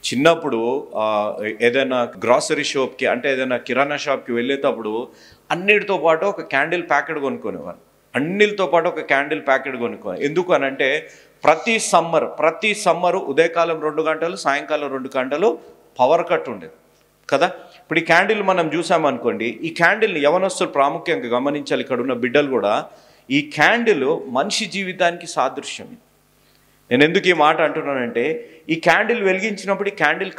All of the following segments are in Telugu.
చిన్నప్పుడు ఏదైనా గ్రాసరీ షాప్కి అంటే ఏదైనా కిరాణా షాప్కి వెళ్ళేటప్పుడు అన్నిటితో పాటు ఒక క్యాండిల్ ప్యాకెట్ కొనుక్కునేవారు. అన్నిటితో పాటు ఒక క్యాండిల్ ప్యాకెట్ కొనుక్కోవాలి. ఎందుకు అని అంటే ప్రతి సమ్మరు ఉదయకాలం 2 గంటలు, సాయంకాలం 2 గంటలు పవర్ కట్ ఉండేది కదా. ఇప్పుడు ఈ క్యాండిల్ మనం చూసామనుకోండి, ఈ క్యాండిల్ని యవనస్తులు ప్రాముఖ్యంగా గమనించాలి. ఇక్కడ ఉన్న బిడ్డలు కూడా ఈ క్యాండిల్ మనిషి జీవితానికి సాదృశ్యం. నేను ఎందుకు ఈ మాట అంటున్నానంటే ఈ క్యాండిల్ వెలిగించినప్పుడు ఈ క్యాండిల్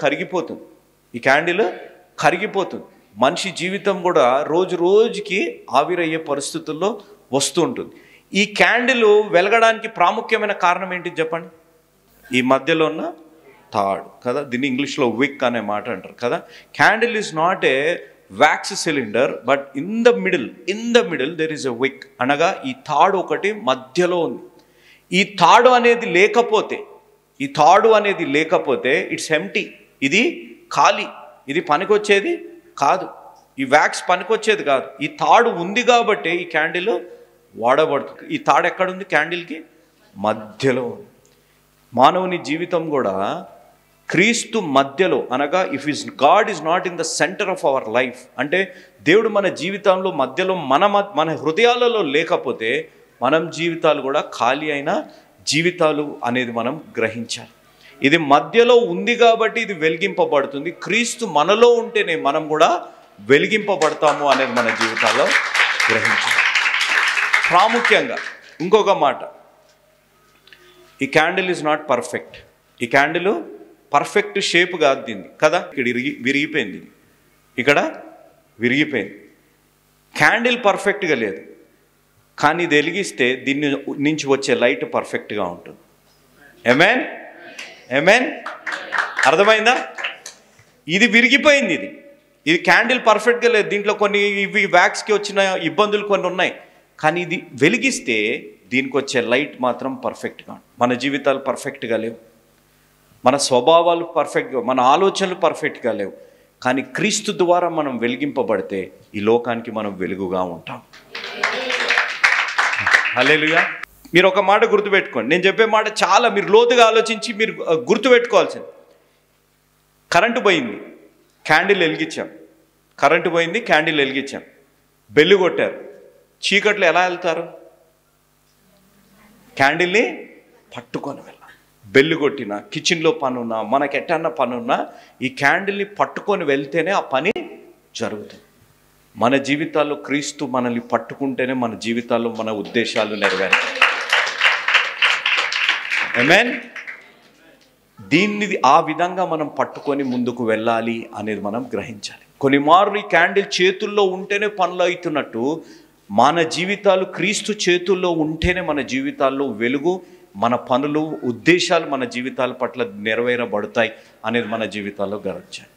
కరిగిపోతుంది. మనిషి జీవితం కూడా రోజు రోజుకి ఆవిరయ్యే పరిస్థితుల్లో వస్తూ ఉంటుంది. ఈ క్యాండిల్ వెలగడానికి ప్రాముఖ్యమైన కారణం ఏంటి చెప్పండి? ఈ మధ్యలో ఉన్న తాడు కదా. దీన్ని ఇంగ్లీష్లో విక్ అనే మాట అంటారు కదా. Candle is not a wax cylinder, but in the middle there is a విక్. అనగా ఈ తాడు ఒకటి మధ్యలో ఉంది. ఈ తాడు అనేది లేకపోతే ఇట్స్ ఎంప్టీ, ఇది ఖాళీ, ఇది పనికొచ్చేది కాదు, ఈ వ్యాక్స్ పనికొచ్చేది కాదు. ఈ తాడు ఉంది కాబట్టి ఈ క్యాండిల్ వాడబడుతుంది. ఈ తాడు ఎక్కడుంది? క్యాండిల్కి మధ్యలో ఉంది. మానవుని జీవితం కూడా క్రీస్తు మధ్యలో, అనగా God is not in the centre of our life, అంటే దేవుడు మన జీవితంలో మధ్యలో మన హృదయాలలో లేకపోతే మనం జీవితాలు కూడా ఖాళీ అయిన జీవితాలు అనేది మనం గ్రహించాలి. ఇది మధ్యలో ఉంది కాబట్టి ఇది వెలిగింపబడుతుంది. క్రీస్తు మనలో ఉంటేనే మనం కూడా వెలిగింపబడతాము అనేది మన జీవితాల్లో గ్రహించాలి. ప్రాముఖ్యంగా ఇంకొక మాట, ఈ క్యాండిల్ ఈజ్ నాట్ పర్ఫెక్ట్. ఈ క్యాండిల్ పర్ఫెక్ట్ షేప్ కాదు దీన్ని కదా. ఇక్కడ విరిగిపోయింది, ఇక్కడ విరిగిపోయింది. క్యాండిల్ పర్ఫెక్ట్గా లేదు, కానీ ఇది వెలిగిస్తే దీన్ని నుంచి వచ్చే లైట్ పర్ఫెక్ట్గా ఉంటుంది. ఆమేన్. అర్థమైందా? ఇది విరిగిపోయింది. ఇది క్యాండిల్ పర్ఫెక్ట్గా లేదు. దీంట్లో కొన్ని ఇవి వ్యాక్స్కి వచ్చిన ఇబ్బందులు కొన్ని ఉన్నాయి, కానీ ఇది వెలిగిస్తే దీనికి వచ్చే లైట్ మాత్రం పర్ఫెక్ట్గా ఉంటుంది. మన జీవితాలు పర్ఫెక్ట్గా లేవు, మన స్వభావాలు పర్ఫెక్ట్గా, మన ఆలోచనలు పర్ఫెక్ట్గా లేవు, కానీ క్రీస్తు ద్వారా మనం వెలిగింపబడితే ఈ లోకానికి మనం వెలుగుగా ఉంటాం. హల్లెలూయా. మీరు ఒక మాట గుర్తుపెట్టుకోండి, నేను చెప్పే మాట చాలా మీరు లోతుగా ఆలోచించి మీరు గుర్తుపెట్టుకోవాల్సింది. కరెంటు పోయింది, క్యాండిల్ వెలిగించాం. బెల్లు కొట్టారు. చీకట్లో ఎలా వెళ్తారు? క్యాండిల్ని పట్టుకొని వెళ్ళాలి. బెల్లు కొట్టినా, కిచెన్లో పనున్నా, మనకి ఎట్టన్న పనున్నా ఈ క్యాండిల్ని పట్టుకొని వెళ్తేనే ఆ పని జరుగుతుంది. మన జీవితాల్లో క్రీస్తు మనల్ని పట్టుకుంటేనే మన జీవితాల్లో మన ఉద్దేశాలు నెరవేరుతాయి. ఆమేన్. దీన్ని ఆ విధంగా మనం పట్టుకొని ముందుకు వెళ్ళాలి అనేది మనం గ్రహించాలి. కొన్ని మార్లు ఈ క్యాండిల్ చేతుల్లో ఉంటేనే పనులు అవుతున్నట్టు మన జీవితాలు క్రీస్తు చేతుల్లో ఉంటేనే మన జీవితాల్లో వెలుగు, మన పనులు, ఉద్దేశాలు మన జీవితాల పట్ల నెరవేరబడతాయి అనేది మన జీవితాల్లో గ్రహించాలి.